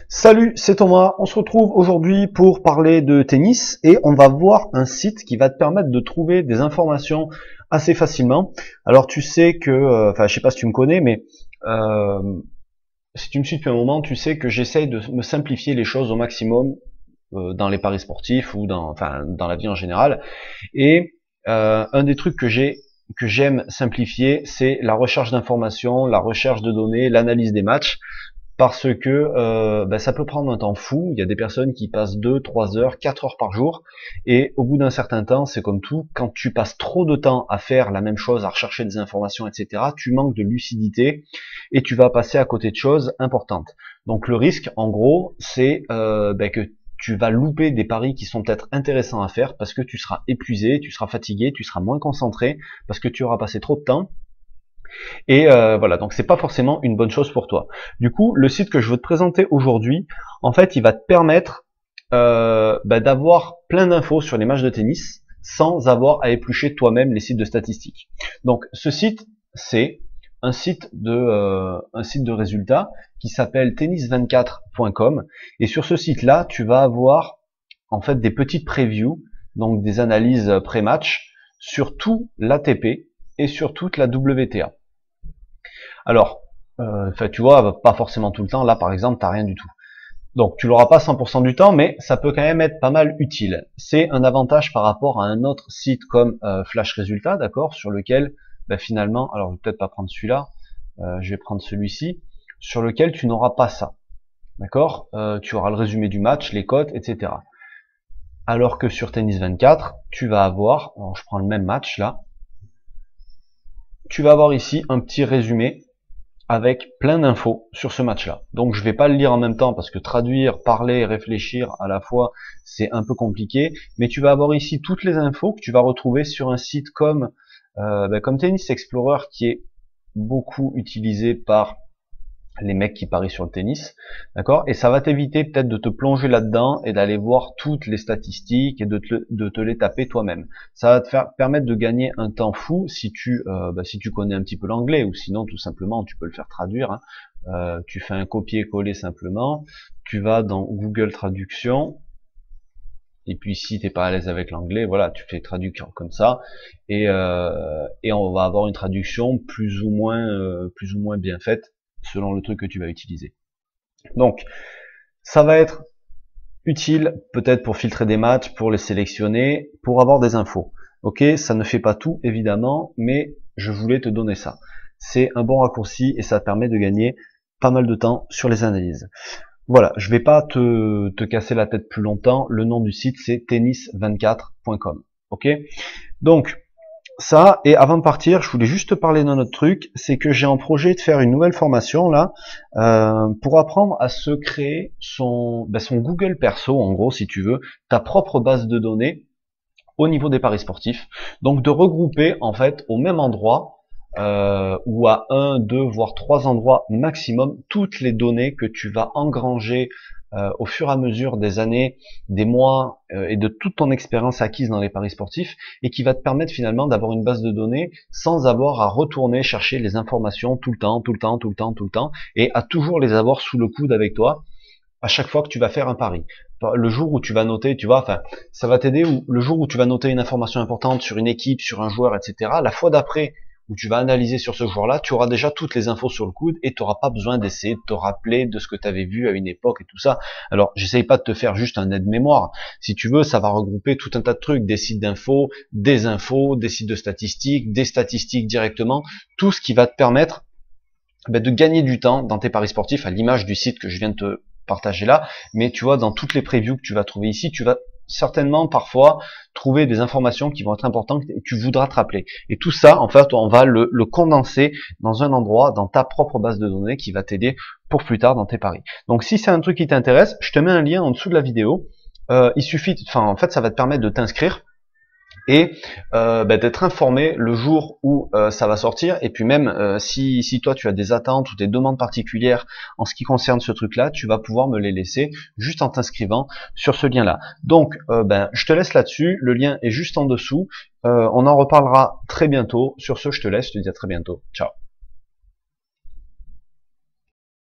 Salut, c'est Thomas. On se retrouve aujourd'hui pour parler de tennis et on va voir un site qui va te permettre de trouver des informations assez facilement. Alors tu sais que, je sais pas si tu me connais, mais euh, si tu me suis depuis un moment, tu sais que j'essaye de me simplifier les choses au maximum dans les paris sportifs ou dans la vie en général. Et un des trucs que j'aime simplifier, c'est la recherche d'informations, la recherche de données, l'analyse des matchs. Parce que ça peut prendre un temps fou. Il y a des personnes qui passent 2, 3 heures, 4 heures par jour, et au bout d'un certain temps, c'est comme tout, quand tu passes trop de temps à faire la même chose, à rechercher des informations, etc., tu manques de lucidité et tu vas passer à côté de choses importantes. Donc le risque, en gros, c'est que tu vas louper des paris qui sont peut-être intéressants à faire parce que tu seras épuisé, tu seras fatigué, tu seras moins concentré parce que tu auras passé trop de temps. Et voilà, donc c'est pas forcément une bonne chose pour toi. Du coup, le site que je veux te présenter aujourd'hui, en fait, il va te permettre d'avoir plein d'infos sur les matchs de tennis sans avoir à éplucher toi-même les sites de statistiques. Donc, ce site, c'est un site de résultats qui s'appelle tennis24.com, et sur ce site-là, tu vas avoir en fait des petites previews, donc des analyses pré-match sur tout l'ATP et sur toute la WTA. Alors, tu vois, pas forcément tout le temps. Là, par exemple, t'as rien du tout. Donc, tu l'auras pas 100% du temps, mais ça peut quand même être pas mal utile. C'est un avantage par rapport à un autre site comme Flash Résultats, d'accord, sur lequel, finalement, alors je vais peut-être pas prendre celui-là, je vais prendre celui-ci, sur lequel tu n'auras pas ça, d'accord. Tu auras le résumé du match, les cotes, etc. Alors que sur Tennis 24, tu vas avoir, alors je prends le même match là, tu vas avoir ici un petit résumé avec plein d'infos sur ce match-là. Donc je vais pas le lire en même temps parce que traduire, parler, réfléchir à la fois, c'est un peu compliqué, mais tu vas avoir ici toutes les infos que tu vas retrouver sur un site comme Tennis Explorer, qui est beaucoup utilisé par les mecs qui parient sur le tennis, d'accord. Et ça va t'éviter peut-être de te plonger là-dedans et d'aller voir toutes les statistiques et de te les taper toi-même. Ça va te permettre de gagner un temps fou si tu connais un petit peu l'anglais, ou sinon tout simplement tu peux le faire traduire, hein. Tu fais un copier-coller simplement, tu vas dans Google Traduction, et puis si t'es pas à l'aise avec l'anglais, voilà, tu fais traduction comme ça, et on va avoir une traduction plus ou moins bien faite selon le truc que tu vas utiliser. Donc, ça va être utile peut-être pour filtrer des matchs, pour les sélectionner, pour avoir des infos. Ok, ça ne fait pas tout évidemment, mais je voulais te donner ça. C'est un bon raccourci et ça te permet de gagner pas mal de temps sur les analyses. Voilà, je vais pas te casser la tête plus longtemps. Le nom du site, c'est tennis24.com. Ok, donc ça, et avant de partir, je voulais juste te parler d'un autre truc, c'est que j'ai en projet de faire une nouvelle formation là, pour apprendre à se créer son Google perso, en gros, si tu veux, ta propre base de données au niveau des paris sportifs. Donc de regrouper en fait au même endroit, ou à un, deux, voire trois endroits maximum, toutes les données que tu vas engranger au fur et à mesure des années, des mois et de toute ton expérience acquise dans les paris sportifs, et qui va te permettre finalement d'avoir une base de données sans avoir à retourner chercher les informations tout le temps, tout le temps, tout le temps, tout le temps, et à toujours les avoir sous le coude avec toi à chaque fois que tu vas faire un pari. Le jour où tu vas noter, tu vois, ça va t'aider, ou le jour où tu vas noter une information importante sur une équipe, sur un joueur, etc., la fois d'après, où tu vas analyser sur ce joueur-là, tu auras déjà toutes les infos sur le coude et tu n'auras pas besoin d'essayer de te rappeler de ce que tu avais vu à une époque et tout ça. Alors, j'essaye pas de te faire juste un aide-mémoire. Si tu veux, ça va regrouper tout un tas de trucs, des sites d'infos, des sites de statistiques, des statistiques directement, tout ce qui va te permettre de gagner du temps dans tes paris sportifs, à l'image du site que je viens de te partager là. Mais tu vois, dans toutes les previews que tu vas trouver ici, tu vas certainement parfois trouver des informations qui vont être importantes et tu voudras te rappeler. Et tout ça, en fait, on va le condenser dans un endroit, dans ta propre base de données, qui va t'aider pour plus tard dans tes paris. Donc si c'est un truc qui t'intéresse, je te mets un lien en dessous de la vidéo. Il suffit, en fait, ça va te permettre de t'inscrire et d'être informé le jour où ça va sortir. Et puis même si toi tu as des attentes ou des demandes particulières en ce qui concerne ce truc là, tu vas pouvoir me les laisser juste en t'inscrivant sur ce lien là. Donc je te laisse là-dessus, le lien est juste en dessous. On en reparlera très bientôt. Sur ce, je te laisse, je te dis à très bientôt, ciao.